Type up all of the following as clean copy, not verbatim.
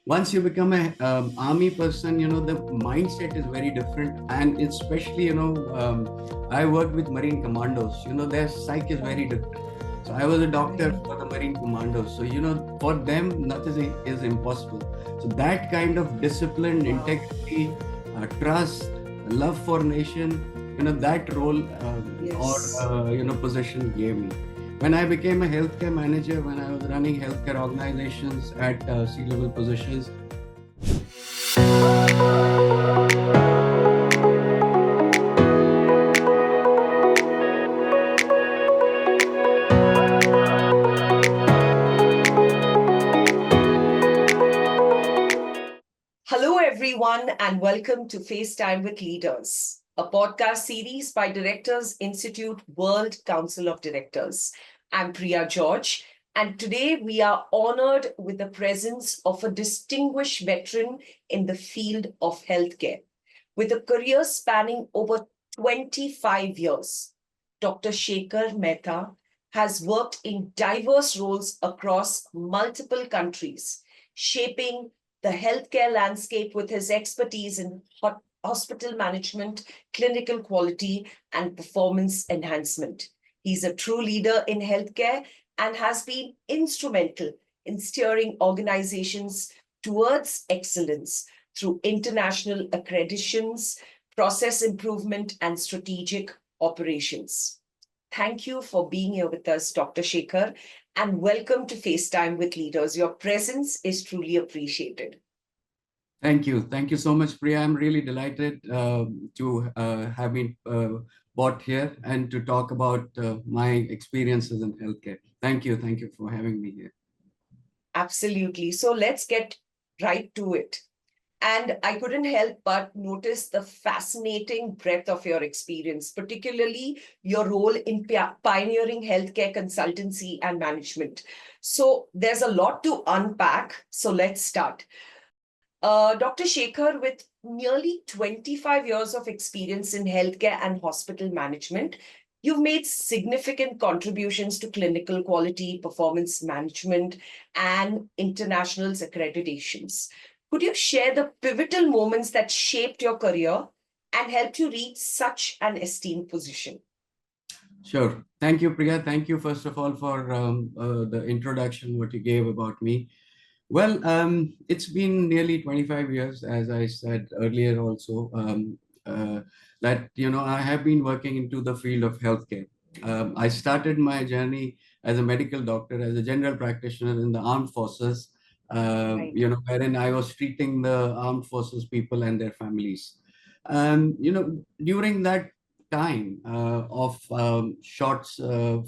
once you become a army person, the mindset is very different, and especially, I worked with Marine Commandos. Their psyche is very different. So I was a doctor for the Marine Commandos. So for them, nothing is impossible. So that kind of discipline, Wow. integrity, trust, love for nation, that role or Yes. position gave me. When I became a healthcare manager, when I was running healthcare organizations at C-level positions. Hello, everyone, and welcome to FaceTime with Leaders, a podcast series by Directors Institute World Council of Directors. I'm Priya George, and today we are honored with the presence of a distinguished veteran in the field of healthcare. With a career spanning over 25 years, Dr. Shekhar Mehta has worked in diverse roles across multiple countries, shaping the healthcare landscape with his expertise in hospital management, clinical quality, and performance enhancement. He's a true leader in healthcare and has been instrumental in steering organizations towards excellence through international accreditations, process improvement, and strategic operations. Thank you for being here with us, Dr. Shekhar, and welcome to FaceTime with Leaders. Your presence is truly appreciated. Thank you. Thank you so much, Priya. I'm really delighted to have been brought here and to talk about my experiences in healthcare. Thank you. Thank you for having me here. Absolutely. So let's get right to it. And I couldn't help but notice the fascinating breadth of your experience, particularly your role in pioneering healthcare consultancy and management. So there's a lot to unpack. So let's start. Dr. Shekhar, with nearly 25 years of experience in healthcare and hospital management, you've made significant contributions to clinical quality, performance management, and international's accreditations. Could you share the pivotal moments that shaped your career and helped you reach such an esteemed position? Sure. Thank you, Priya. Thank you, first of all, for the introduction, what you gave about me. Well, it's been nearly 25 years, as I said earlier also, that, I have been working into the field of healthcare. I started my journey as a medical doctor, as a general practitioner in the armed forces, Right. wherein I was treating the armed forces people and their families. During that time of short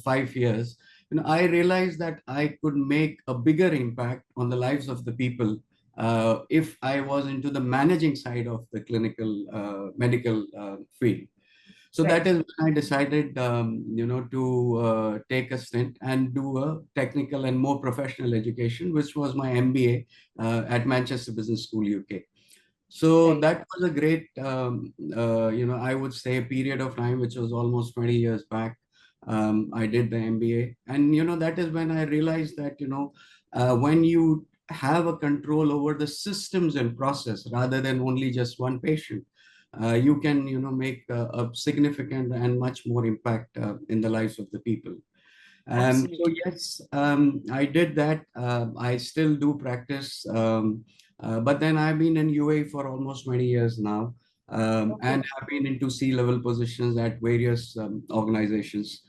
5 years, I realized that I could make a bigger impact on the lives of the people if I was into the managing side of the clinical medical field. So that Right. is when I decided, to take a stint and do a technical and more professional education, which was my MBA at Manchester Business School, UK. So Right. that was a great, I would say, period of time, which was almost 20 years back. I did the MBA. And, that is when I realized that, when you have a control over the systems and process rather than only just one patient, you can, make a significant and much more impact in the lives of the people. So Absolutely. yes, I did that. I still do practice, but then I've been in UAE for almost 20 years now, and Okay. have been into C-level positions at various organizations.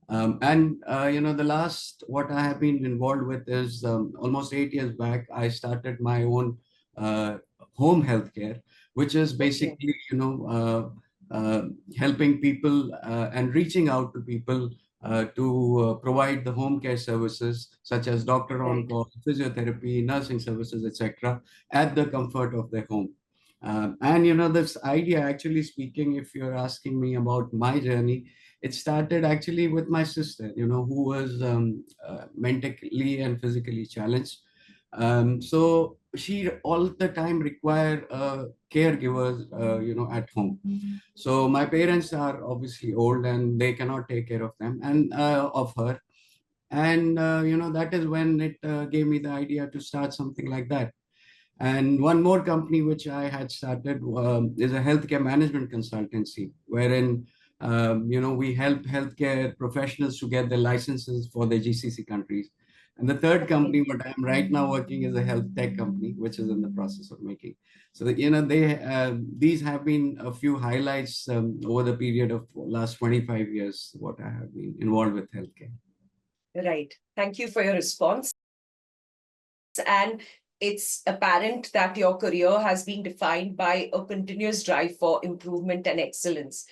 The last what I have been involved with is almost 8 years back. I started my own uh, home healthcare, which is Okay. basically helping people and reaching out to people to provide the home care services such as doctor on Right. call, physiotherapy, nursing services, etc., at the comfort of their home. And this idea, actually speaking, if you're asking me about my journey, it started actually with my sister, who was mentally and physically challenged. So she all the time required caregivers, at home. So my parents are obviously old and they cannot take care of them and of her. And that is when it gave me the idea to start something like that. And one more company which I had started is a healthcare management consultancy, wherein we help healthcare professionals to get their licenses for the GCC countries. And the third Okay. company, what I'm right now working, is a health tech company, which is in the process of making. So that, these have been a few highlights over the period of last 25 years, what I have been involved with healthcare. Right. Thank you for your response. And it's apparent that your career has been defined by a continuous drive for improvement and excellence.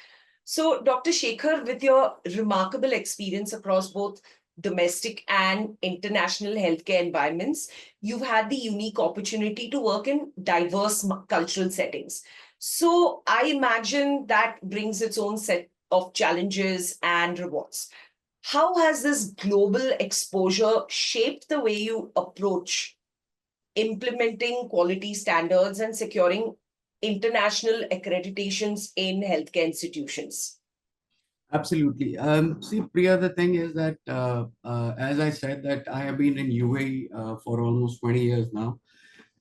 So, Dr. Shekhar, with your remarkable experience across both domestic and international healthcare environments, you've had the unique opportunity to work in diverse cultural settings. So, I imagine that brings its own set of challenges and rewards. How has this global exposure shaped the way you approach implementing quality standards and securing international accreditations in healthcare institutions? Absolutely. See, Priya, the thing is that, as I said, that I have been in UAE for almost 20 years now.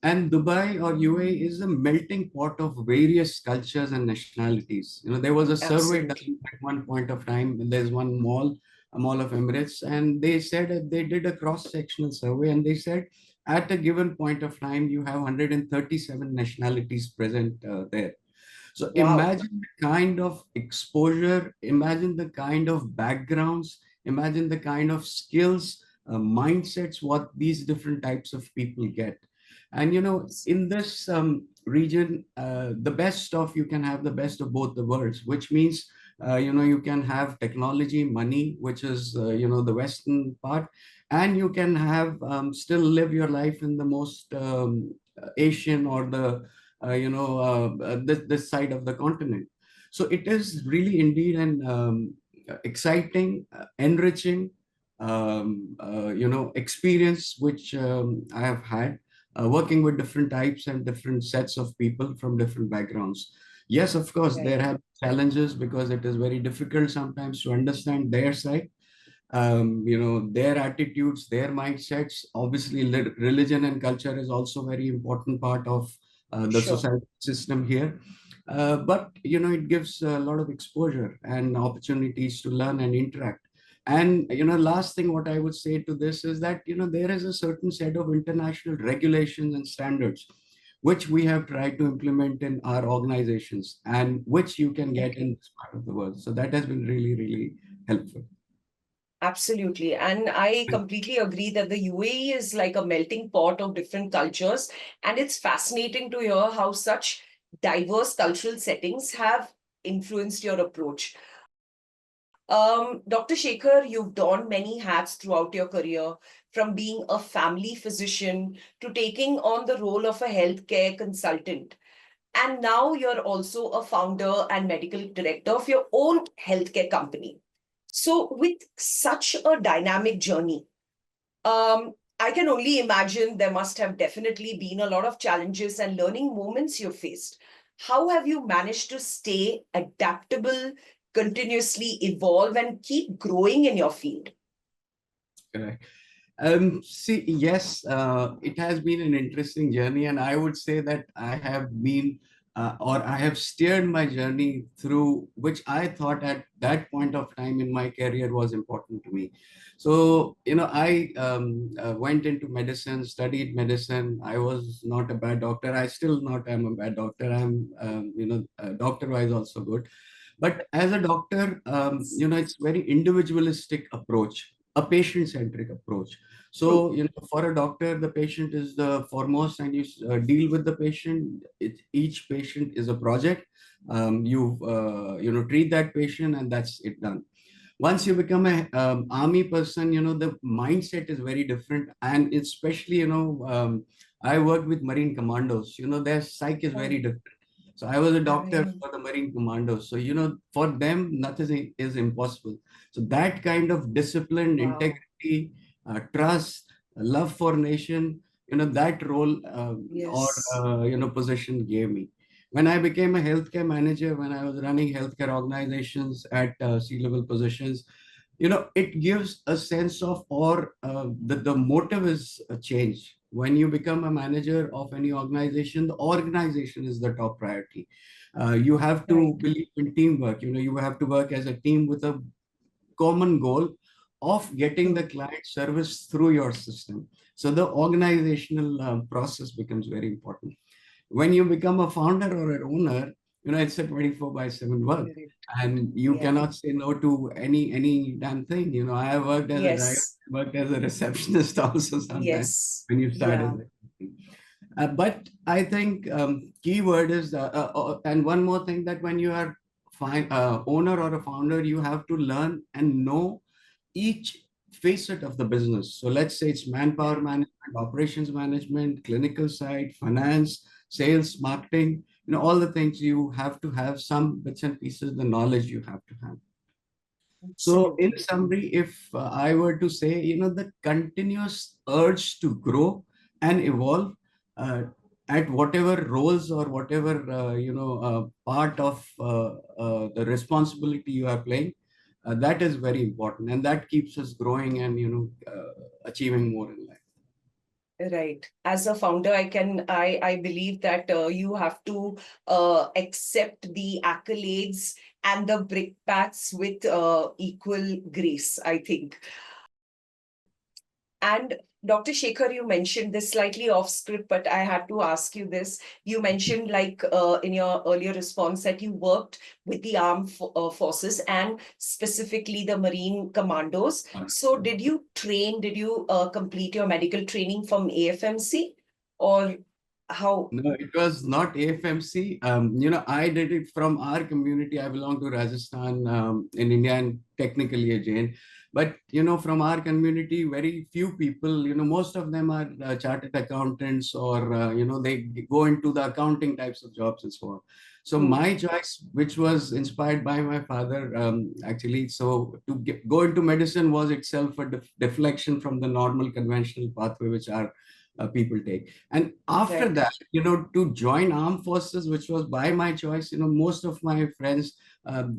And Dubai or UAE is a melting pot of various cultures and nationalities. There was a survey Absolutely. done at one point of time. There's one mall, a mall of Emirates, and they said that they did a cross-sectional survey, and they said at a given point of time, you have 137 nationalities present there. So Wow. imagine the kind of exposure, imagine the kind of backgrounds, imagine the kind of skills, mindsets, what these different types of people get. And in this region, the best of you can have the best of both the worlds, which means you can have technology, money, which is the Western part, and you can have still live your life in the most Asian or the this side of the continent. So it is really indeed an exciting, enriching, experience which I have had working with different types and different sets of people from different backgrounds. Yes, of course, there Right. have challenges because it is very difficult sometimes to understand their side, their attitudes, their mindsets. Obviously, religion and culture is also very important part of the Sure. society system here. But it gives a lot of exposure and opportunities to learn and interact. And last thing what I would say to this is that there is a certain set of international regulations and standards which we have tried to implement in our organizations and which you can get Okay. in this part of the world. So that has been really, really helpful. Absolutely. And I completely agree that the UAE is like a melting pot of different cultures. And it's fascinating to hear how such diverse cultural settings have influenced your approach. Dr. Shekhar, you've donned many hats throughout your career, from being a family physician to taking on the role of a healthcare consultant. And now you're also a founder and medical director of your own healthcare company. So, with such a dynamic journey, I can only imagine there must have definitely been a lot of challenges and learning moments you faced. How have you managed to stay adaptable, continuously evolve, and keep growing in your field? Correct. See, yes, it has been an interesting journey, and I would say that I have been, or I have steered my journey through which I thought at that point of time in my career was important to me. So, I went into medicine, studied medicine. I was not a bad doctor. I still not am a bad doctor. I'm, doctor-wise also good. But as a doctor, it's very individualistic approach, a patient-centric approach. True. So, for a doctor, the patient is the foremost, and you deal with the patient. Each patient is a project. You treat that patient, and that's it done. Once you become a army person, the mindset is very different, and especially, I worked with Marine commandos. Their psyche is very Oh, different. So I was a doctor right. for the Marine commandos. So for them, nothing is impossible. So that kind of discipline, Wow. integrity, trust, love for nation, that role or Yes. position gave me. When I became a healthcare manager, when I was running healthcare organizations at C-level positions, it gives a sense of, or the motive is a change. when you become a manager of any organization, the organization is the top priority. You have to Right. believe in teamwork. You have to work as a team with a common goal of getting the Hmm. client service through your system. So the organizational process becomes very important. When you become a founder or an owner, it's a 24 by 7 work, Correct. and you Yeah. cannot say no to any damn thing. I have worked as a driver, Yes. worked as a receptionist also sometimes Yes. when you start as Yeah. a but I think keyword is, and one more thing, that when you are owner or a founder, you have to learn and know each facet of the business. So let's say it's manpower Right. management, operations management, clinical side, finance, sales, marketing, all the things. You have to have some bits and pieces, the knowledge you have to have. So in Absolutely. summary, if I were to say, the continuous urge to grow and evolve uh, at whatever roles or whatever, part of the responsibility you are playing, that is very important, and that keeps us growing and, achieving more in life. Right. As a founder, I believe that you have to accept the accolades and the brickbats with equal grace, I think. And Dr. Shekhar, you mentioned this slightly off script, but I had to ask you this. You mentioned, like in your earlier response, that you worked with the armed forces and specifically the Marine Commandos. So, did you complete your medical training from AFMC, or how? No, it was not AFMC. I did it from our community. I belong to Rajasthan, in India, and technically a Jain. But, from our community, very few people, most of them are chartered accountants, or, they go into the accounting types of jobs and so on. So Hmm. my choice, which was inspired by my father, actually, so to go into medicine was itself a deflection from the normal conventional pathway which our people take. And after Right. that, to join armed forces, which was by my choice. Most of my friends,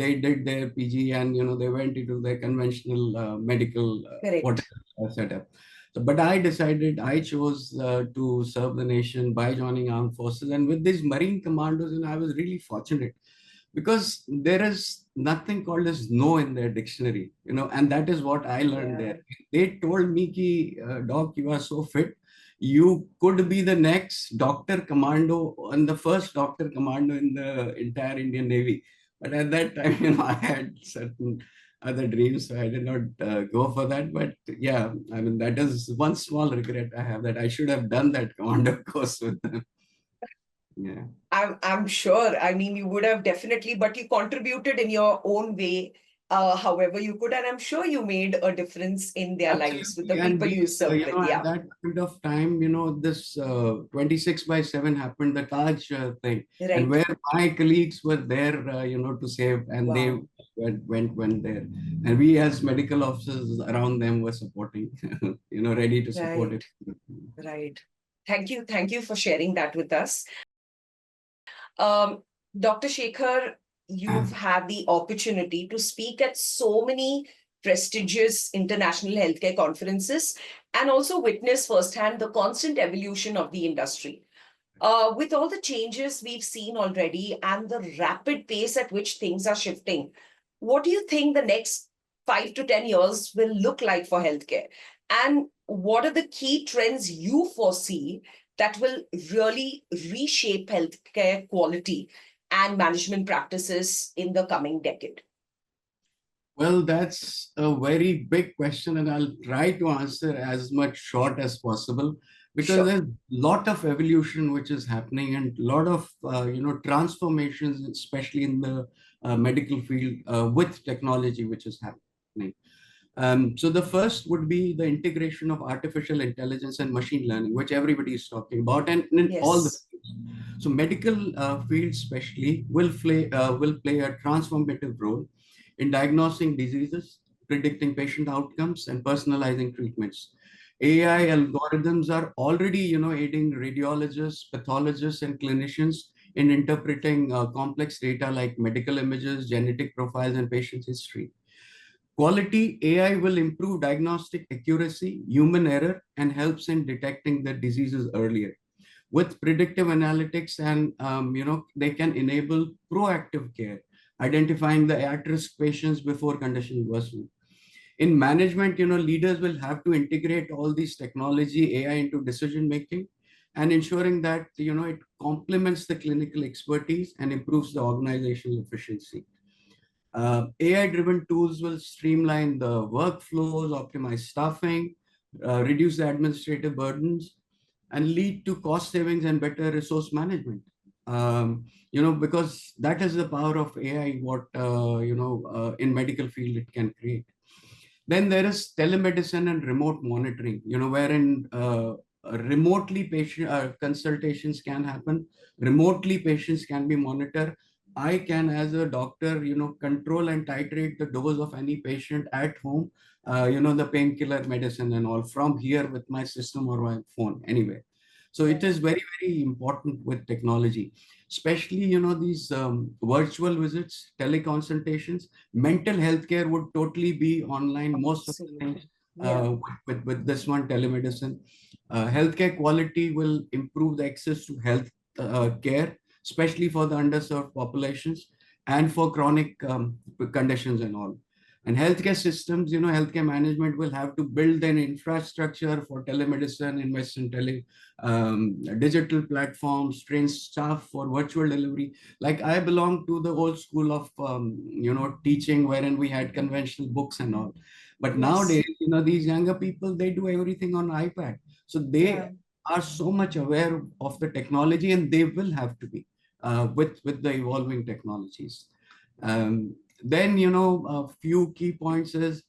they did their PG, and, they went into their conventional medical Correct. whatever setup. So, but I decided, I chose to serve the nation by joining armed forces. And with these Marine commandos, I was really fortunate, because there is nothing called as no in their dictionary, and that is what I learned Yeah. there. They told me, ki, Doc, you are so fit, you could be the next doctor commando and the first doctor commando in the entire Indian Navy. But at that time, I had certain other dreams, so I did not go for that. But yeah, I mean, that is one small regret I have, that I should have done that commando course with them. Yeah. I'm sure. I mean, you would have definitely, but you contributed in your own way, however you could, and I'm sure you made a difference in their lives with Absolutely. the And people you we, served with. at Yeah. that point of time, this 26 by 7 happened, the Taj thing, and Right. where my colleagues were there, to save, and they Wow. went there. And we, as medical officers around them, were supporting, ready to support it. Right. Right. Thank you. Thank you for sharing that with us. Um, Dr. Shekhar, you've had the opportunity to speak at so many prestigious international healthcare conferences and also witness firsthand the constant evolution of the industry. With all the changes we've seen already and the rapid pace at which things are shifting, what do you think the next 5 to 10 years will look like for healthcare? And what are the key trends you foresee that will really reshape healthcare quality and management practices in the coming decade? Well, that's a very big question, and I'll try to answer as much short as possible, because Sure. there's a lot of evolution which is happening, and a lot of transformations, especially in the medical field, with technology which is happening. So the first would be the integration of artificial intelligence and machine learning, which everybody is talking about, and in all the Yes. fields. So medical fields especially will play a transformative role in diagnosing diseases, predicting patient outcomes, and personalizing treatments. AI algorithms are already, aiding radiologists, pathologists, and clinicians in interpreting complex data like medical images, genetic profiles, and patient history. Quality AI will improve diagnostic accuracy, human error, and helps in detecting the diseases earlier. With predictive analytics and they can enable proactive care, identifying the at-risk patients before conditions worsen. In management, leaders will have to integrate all these technology AI into decision making and ensuring that it complements the clinical expertise and improves the organizational efficiency. AI-driven tools will streamline the workflows, optimize staffing, reduce the administrative burdens, and lead to cost savings and better resource management. Because that is the power of AI, what in medical field it can create. Then there is telemedicine and remote monitoring, wherein remotely patient consultations can happen, remotely patients can be monitored. I can, as a doctor, control and titrate the dose of any patient at home, the painkiller medicine and all from here with my system or my phone anyway. So it is very, very important with technology, especially, these virtual visits, teleconsultations. Mental health care would totally be online, most of the things Absolutely. Yeah. with this one telemedicine. Healthcare quality will improve the access to health care, especially for the underserved populations and for chronic conditions and all. And healthcare systems, healthcare management will have to build an infrastructure for telemedicine, invest in digital platforms, train staff for virtual delivery. Like I belong to the old school of, teaching, wherein we had conventional books and all. But Yes. nowadays, these younger people, they do everything on iPad. So Yeah. they are so much aware of the technology, and they will have to be with the evolving technologies. Then, a few key points is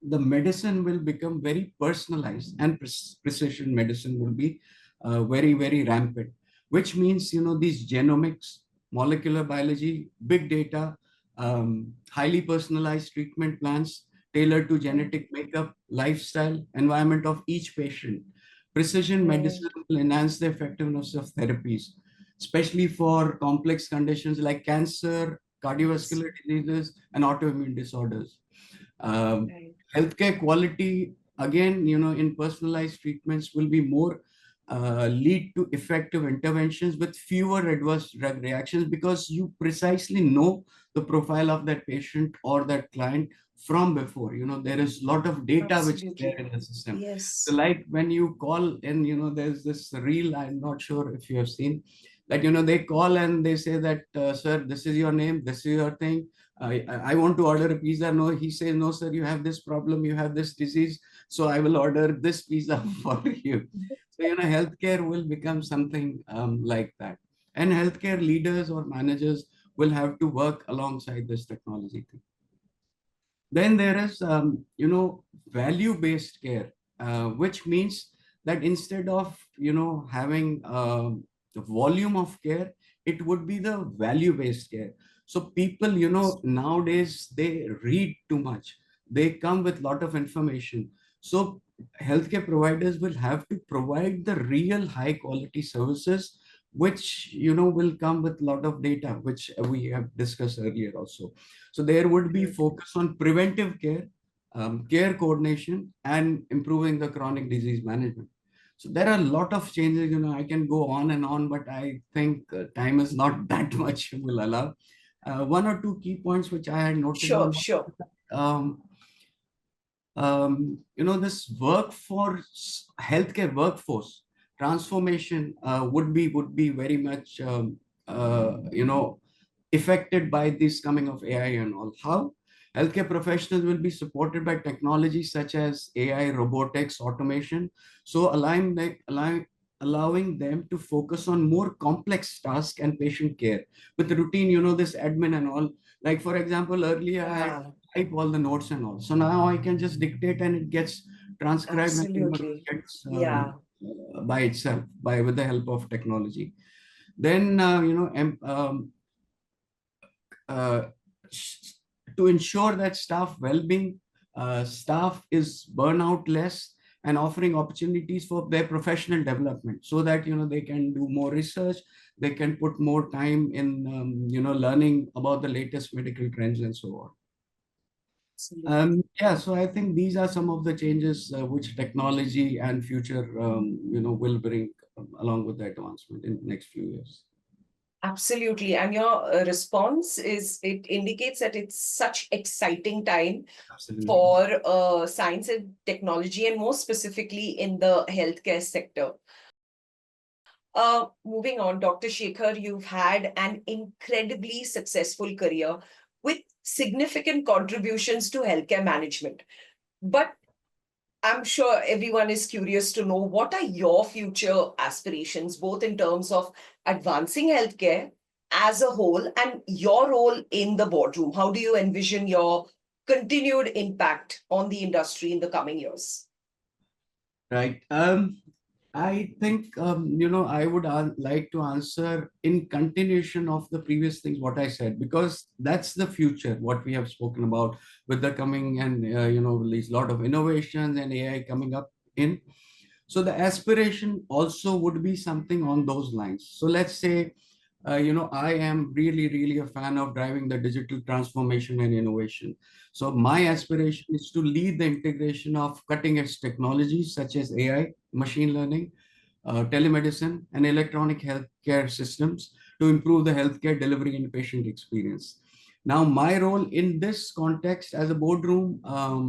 the medicine will become very personalized, and precision medicine will be very, very rampant, which means, these genomics, molecular biology, big data, highly personalized treatment plans tailored to Mm. genetic makeup, lifestyle, environment of each patient. Precision medicine Mm. will enhance the effectiveness of therapies, especially for complex conditions like cancer, Yes. cardiovascular diseases, and autoimmune disorders. Um, Right. Healthcare quality, again, in personalized treatments will be more lead to effective interventions with fewer adverse drug reactions, because you precisely know the profile of that patient or that client from before. There is a lot of data which is there Absolutely. in the system. So Yes. like when you call in, there's this reel, I'm not sure if you have seen, that, they call and they say that, sir, this is your name, this is your thing. I want to order a pizza. No, he says, no, sir, you have this problem, you have this disease. So I will order this pizza for you. So, healthcare will become something like that. And healthcare leaders or managers will have to work alongside this technology thing. Then there is, value-based care, which means that instead of, having the volume of care, it would be the value-based care. So people, nowadays they read too much. They come with a lot of information. So healthcare providers will have to provide the real high-quality services, which, will come with a lot of data, which we have discussed earlier also. So there would be Great. focus on preventive care, care coordination, and improving the chronic disease management. So there are a lot of changes. I can go on and on, but I think time is not that much will allow. One or two key points which I had noted Sure. down. Sure. Um, this workforce, healthcare workforce transformation would be very much affected by this coming of AI and all. How? Healthcare professionals will be supported by technologies such as AI, robotics, automation. So allowing them to focus on more complex tasks and patient care with routine, this admin and all. Like for example, earlier I had Yeah. to type all the notes and all. So now I can just dictate and it gets transcribed and Absolutely. it gets Yeah. by itself by with the help of technology. Then uh, to ensure that staff well-being, staff is burnout less, and offering opportunities for their professional development, so that they can do more research, they can put more time in learning about the latest medical trends and so on. Absolutely. Yeah, so I think these are some of the changes which technology and future, will bring along with the advancement in the next few years. Absolutely. And your response is, it indicates that it's such exciting time Absolutely. for science and technology, and more specifically in the healthcare sector. Moving on, Dr. Shekhar, you've had an incredibly successful career with significant contributions to healthcare management. But I'm sure everyone is curious to know, what are your future aspirations, both in terms of advancing healthcare as a whole and your role in the boardroom? How do you envision your continued impact on the industry in the coming years? Right. I think, I would like to answer in continuation of the previous things, what I said, because that's the future, what we have spoken about with the coming and, these lot of innovations and AI coming up in. So the aspiration also would be something on those lines. So let's say, I am really, really a fan of driving the digital transformation and innovation. So my aspiration is to lead the integration of cutting edge technologies such as AI, machine learning, telemedicine, and electronic healthcare systems to improve the healthcare delivery and patient experience. Now, my role in this context as a boardroom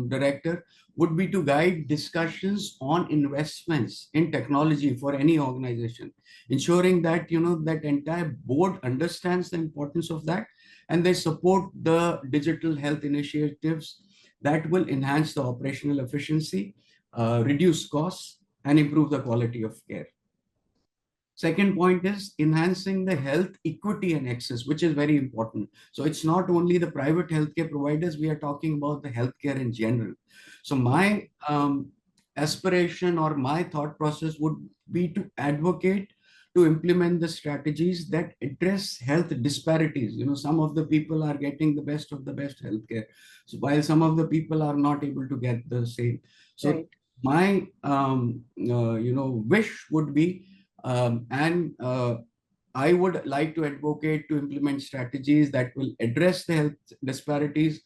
director would be to guide discussions on investments in technology for any organization, ensuring that that entire board understands the importance of that, and they support the digital health initiatives that will enhance the operational efficiency, reduce costs, and improve the quality of care. Second point is enhancing the health equity and access, which is very important. So it's not only the private healthcare providers, we are talking about the healthcare in general. So my aspiration or my thought process would be to advocate to implement the strategies that address health disparities. Some of the people are getting the best of the best healthcare, so while some of the people are not able to get the same. So Right. my wish would be, and I would like to advocate to implement strategies that will address the health disparities,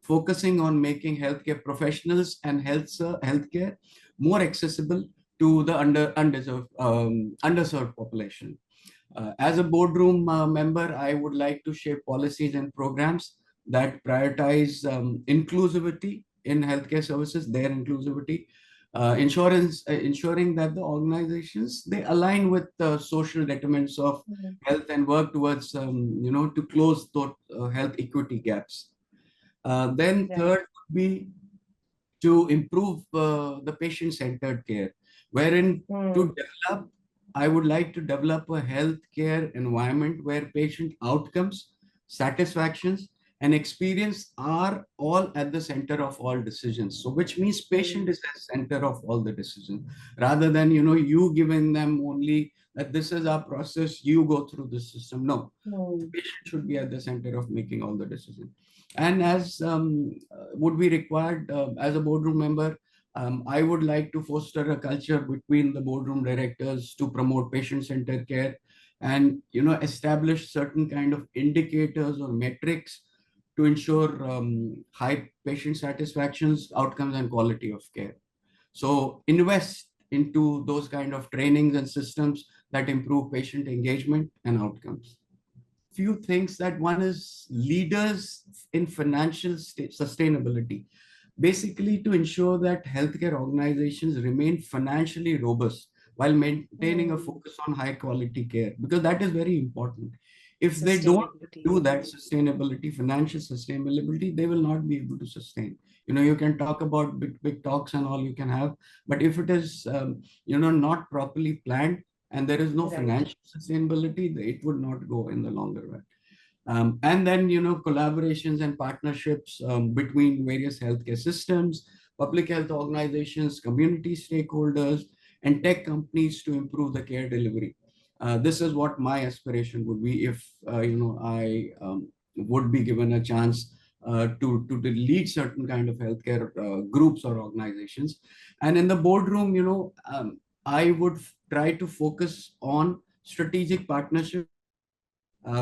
focusing on making healthcare professionals and healthcare more accessible to the underserved population. As a boardroom member, I would like to shape policies and programs that prioritize inclusivity in healthcare services, their inclusivity, ensuring that the organizations, they align with the social determinants of Mhm. health and work towards, to close those health equity gaps. Then Right. third would be to improve the patient-centered care, wherein Hmm. to develop, I would like to develop a healthcare environment where patient outcomes, satisfactions, and experience are all at the center of all decisions. So, which means patient Hmm. is at center of all the decisions, rather than you giving them only that this is our process, you go through the system. No, the Hmm. patient should be at the center of making all the decisions. And as would be required as a boardroom member, I would like to foster a culture between the boardroom directors to promote patient-centered care, and establish certain kind of indicators or metrics to ensure high patient satisfactions, outcomes, and quality of care. So invest into those kind of trainings and systems that improve patient engagement and outcomes. Few things, that one is leaders in financial sustainability, basically to ensure that healthcare organizations remain financially robust while maintaining a Hmm. focus on high quality care, because that is very important. If they don't Sustainability. do that, sustainability, financial sustainability, they will not be able to sustain. You can talk about big talks and all you can have, but if it is not properly planned and there is no Right. financial sustainability, it would not go in the longer run. And then, collaborations and partnerships between various healthcare systems, public health organizations, community stakeholders, and tech companies to improve the care delivery. This is what my aspiration would be if, I would be given a chance to lead certain kind of healthcare groups or organizations. And in the boardroom, I would try to focus on strategic partnerships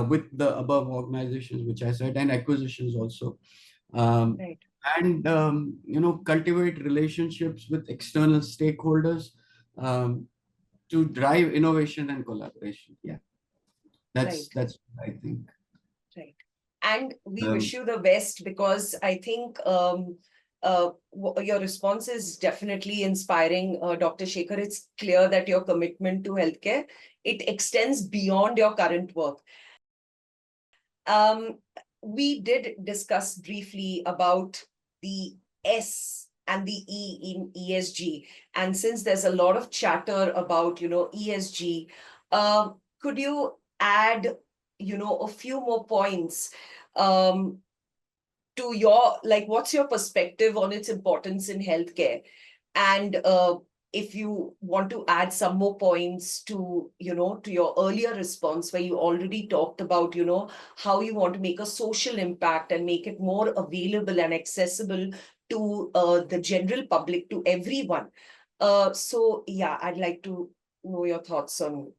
with the above organizations, which I said, and acquisitions also. Um, Right. and cultivate relationships with external stakeholders um, to drive innovation and collaboration. Yeah, Right. that's what I think. Right. And we wish Um, you the best, because I think your response is definitely inspiring, Dr. Shekhar. It's clear that your commitment to healthcare, it extends beyond your current work. Um, we did discuss briefly about the S and the E in ESG. And since there's a lot of chatter about, ESG, could you add, a few more points um, to your, like, what's your perspective on its importance in healthcare? And if you want to add some more points to, to your earlier response, where you already talked about, how you want to make a social impact and make it more available and accessible to the general public, to everyone. So yeah, I'd like to know your thoughts on,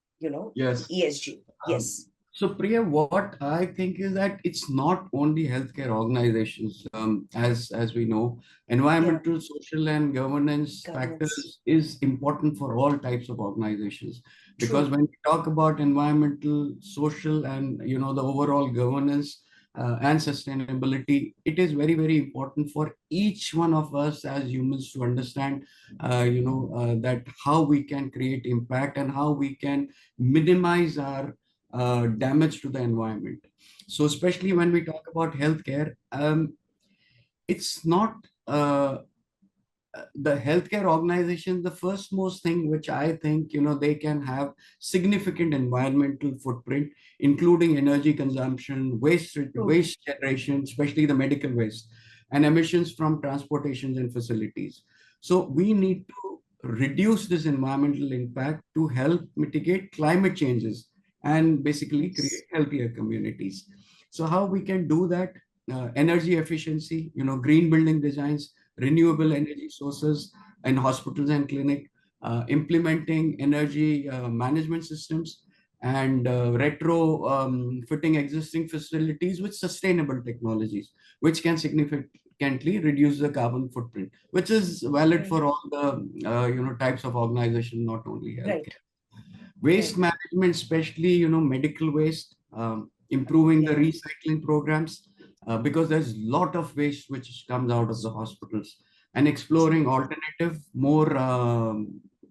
yes. ESG. Um, Yes. so, Priya, what I think is that it's not only healthcare organizations. As we know, Yeah. environmental, social, and governance Governance. factors is important for all types of organizations. Because True. when we talk about environmental, social, and the overall governance and sustainability, it is very, very important for each one of us as humans to understand, that how we can create impact and how we can minimize our damage to the environment. So, especially when we talk about healthcare, it's not the healthcare organization. The first most thing which I think they can have significant environmental footprint, including energy consumption, True. waste generation, especially the medical waste, and emissions from transportations and facilities. So we need to reduce this environmental impact to help mitigate climate changes and basically create healthier communities. So how we can do that? Energy efficiency, green building designs, renewable energy sources in hospitals and clinic, implementing energy management systems, and fitting existing facilities with sustainable technologies, which can significantly reduce the carbon footprint, which is valid Right. for all the types of organization, not only Right. healthcare. Waste Right. management, especially medical waste, improving the Yeah. recycling programs, because there's a lot of waste which comes out of the hospitals, and exploring True. alternative, more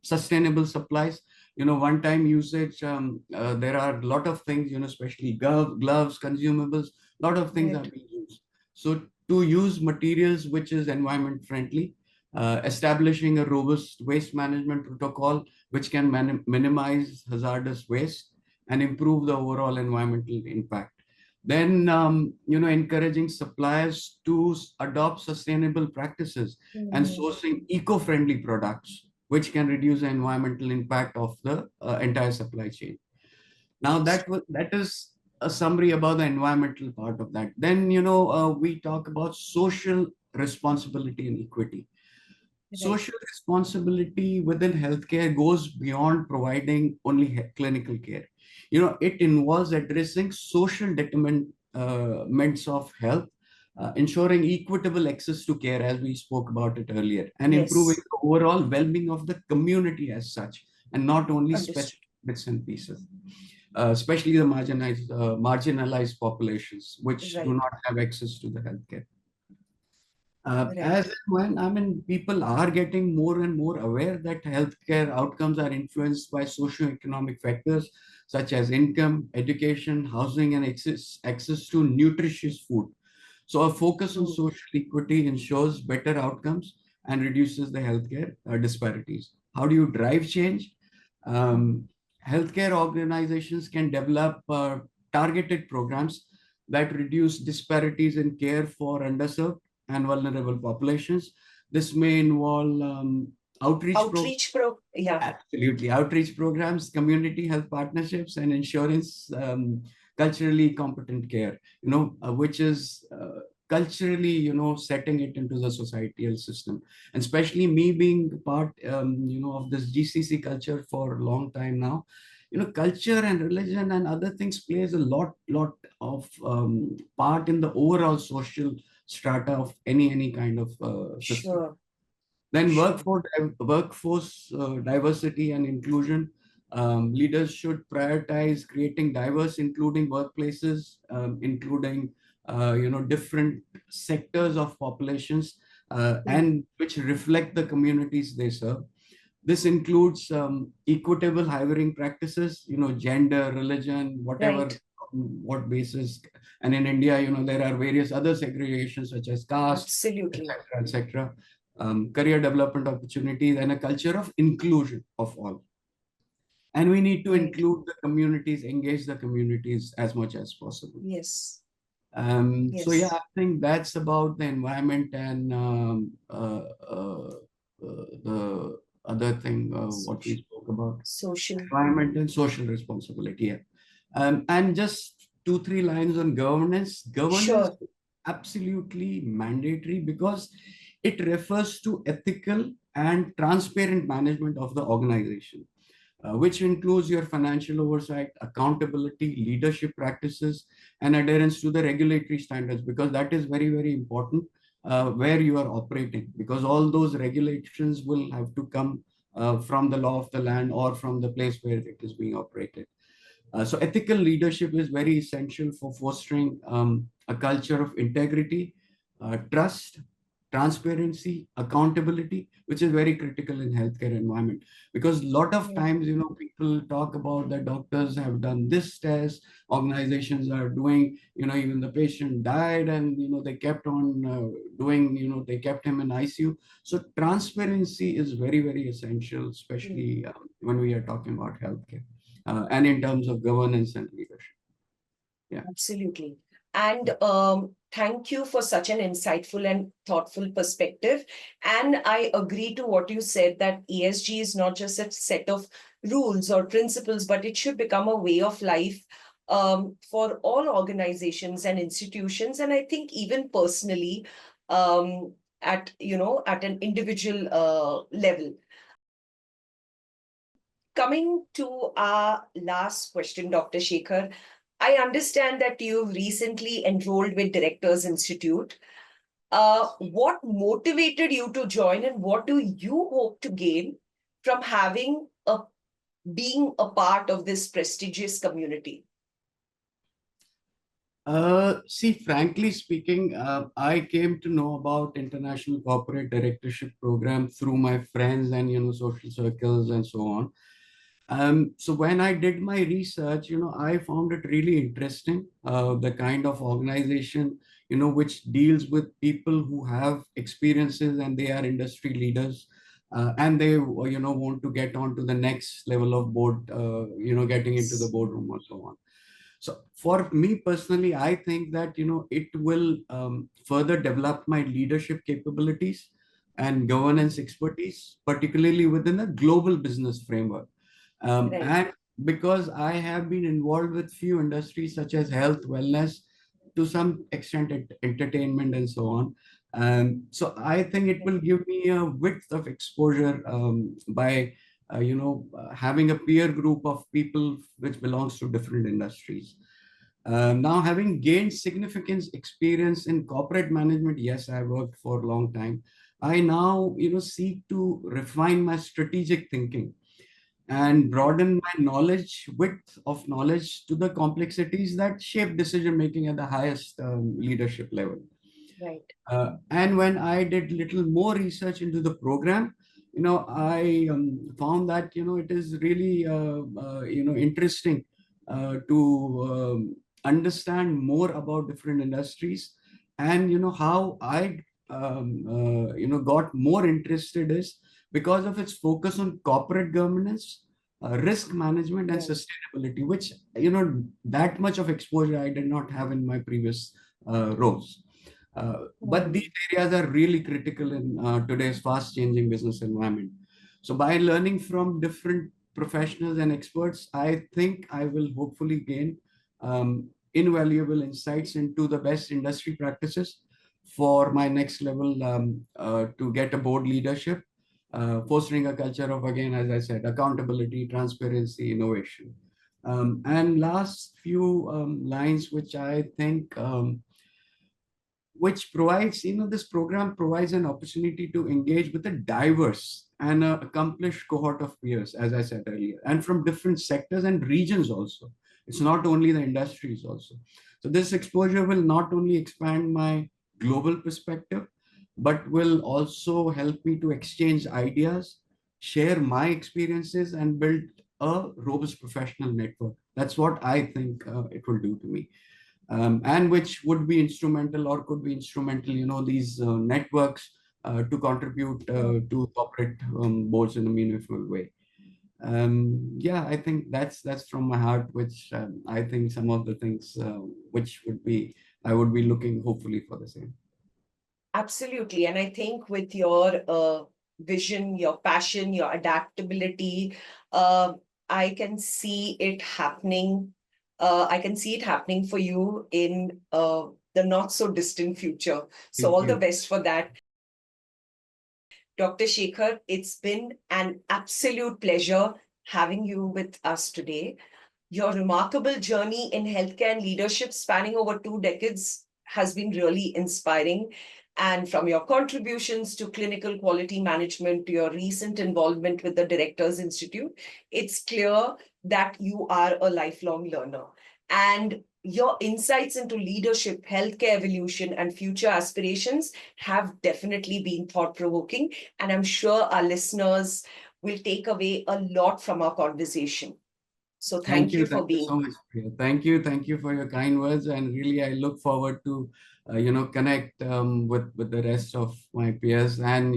sustainable supplies. One time usage. There are a lot of things, especially gloves, consumables. A lot of things are Right. being used. So to use materials which is environment friendly, establishing a robust waste management protocol which can minimize hazardous waste and improve the overall environmental impact. Then, encouraging suppliers to adopt sustainable practices and Mhm. sourcing eco-friendly products, which can reduce the environmental impact of the entire supply chain. Now, that is a summary about the environmental part of that. Then, we talk about social responsibility and equity. Right. Social responsibility within healthcare goes beyond providing only clinical care. It involves addressing social determinants of health, ensuring equitable access to care, as we spoke about it earlier, and improving Yes. the overall well-being of the community as such, and not only Understood. specific bits and pieces. Especially the marginalized populations, which do Right. not have access to the healthcare. As Right. and when, I mean, people are getting more and more aware that healthcare outcomes are influenced by socio-economic factors such as income, education, housing, and access to nutritious food. So, a focus on True. social equity ensures better outcomes and reduces the healthcare disparities. How do you drive change? Um, Healthcare organizations can develop targeted programs that reduce disparities in care for underserved and vulnerable populations. This may involve outreach programs. Yeah. Absolutely. Outreach programs, community health partnerships, and insurance culturally competent care, which is culturally, setting it into the societal system. And especially me being part, of this GCC culture for a long time now, culture and religion and other things plays a lot of part in the overall social strata of any kind of system. Sure. Then Sure. workforce diversity and inclusion. Leaders should prioritize creating diverse, including workplaces, including different sectors of populations, Mm. and which reflect the communities they serve. This includes equitable hiring practices, gender, religion, whatever, Right. what basis. And in India, there are various other segregations such as caste, Absolutely. etc., etc. Career development opportunities, and a culture of inclusion of all. And we need to Right. include the communities, engage the communities as much as possible. Yes. So yeah, Yes. I think that's about the environment and the other thing what we Social. spoke about, Social. environment and social responsibility. Yeah, and just two three lines on governance. Governance Sure. is absolutely mandatory because it refers to ethical and transparent management of the organization, which includes your financial oversight, accountability, leadership practices, and adherence to the regulatory standards, because that is very, very important where you are operating, because all those regulations will have to come from the law of the land or from the place where it is being operated. So ethical leadership is very essential for fostering a culture of integrity, trust, transparency, accountability, which is very critical in healthcare environment. Because a lot of Right. times, people talk about that doctors have done this test, organizations are doing, even the patient died and, they kept on doing, they kept him in ICU. So transparency is very, very essential, Mm. especially when we are talking about healthcare and in terms of governance and leadership. Yeah. Absolutely. And thank you for such an insightful and thoughtful perspective. And I agree to what you said, that ESG is not just a set of rules or principles, but it should become a way of life for all organizations and institutions. And I think even personally, at at an individual level. Coming to our last question, Dr. Shekhar, I understand that you've recently enrolled with Directors Institute. What motivated you to join, and what do you hope to gain from being a part of this prestigious community? See, frankly speaking, I came to know about International Corporate Directorship Program through my friends and social circles and so on. So when I did my research, I found it really interesting. The kind of organization, which deals with people who have experiences and they are industry leaders, and they, want to get on to the next level of board, getting into the Yes. boardroom or so on. So for me personally, I think that it will further develop my leadership capabilities and governance expertise, particularly within a global business framework. Right. And because I have been involved with few industries such as health, wellness, to some extent entertainment and so on. So I think it will give me a width of exposure by having a peer group of people which belongs to different industries. Now, having gained significant experience in corporate management, yes, I worked for a long time. I now, seek to refine my strategic thinking and Right. broaden my width of knowledge to the complexities that shape decision making at the highest leadership level. Right. And when I did little more research into the program, I found that it is really interesting to understand more about different industries, and how I got more interested is because of its focus on corporate governance, risk management, and Right. sustainability, which that much of exposure I did not have in my previous roles. But these Hmm. areas are really critical in today's fast changing business environment. So by learning from different professionals and experts, I think I will hopefully gain invaluable insights into the best industry practices for my next level to get a board leadership, fostering a culture of, again, as I said, accountability, transparency, innovation. And last few lines, which I think which provides, this program provides an opportunity to engage with a diverse and accomplished cohort of peers, as I said earlier, and from different sectors and regions also. It's not only the industries also. So this exposure will not only expand my global perspective, but will also help me to exchange ideas, share my experiences, and build a robust professional network. That's what I think it will do to me, and which would be instrumental or could be instrumental, these networks to contribute to corporate boards in a meaningful way. Yeah, I think that's from my heart, which I think some of the things which would be, I would be looking hopefully for the same. Absolutely. And I think with your vision, your passion, your adaptability, uh, I can see it happening. I can see it happening for you in the not so distant future. So, Thank all the you. best for that. Dr. Shekhar, it's been an absolute pleasure having you with us today. Your remarkable journey in healthcare and leadership spanning over 2 decades has been really inspiring. And from your contributions to clinical quality management to your recent involvement with the Directors Institute, it's clear that you are a lifelong learner. And your insights into leadership, healthcare evolution, and future aspirations have definitely been thought provoking. And I'm sure our listeners will take away a lot from our conversation. So thank you Thank for you being. so much, Priya. Thank you for your kind words, and really, I look forward to, connect with the rest of my peers, and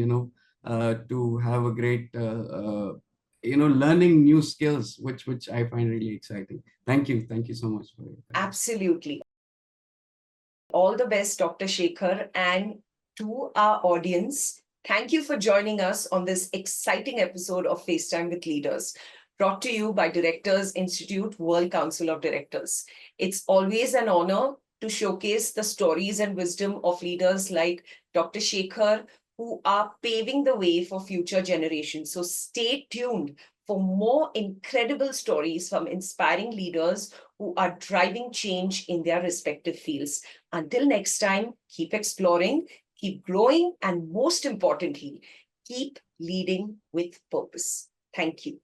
to have a great, learning new skills, which I find really exciting. Thank you so much for your time. Absolutely. All the best, Dr. Shekhar. And to our audience, thank you for joining us on this exciting episode of FaceTime with Leaders, brought to you by Directors Institute World Council of Directors. It's always an honor to showcase the stories and wisdom of leaders like Dr. Shekhar, who are paving the way for future generations. So stay tuned for more incredible stories from inspiring leaders who are driving change in their respective fields. Until next time, keep exploring, keep growing, and most importantly, keep leading with purpose. Thank you.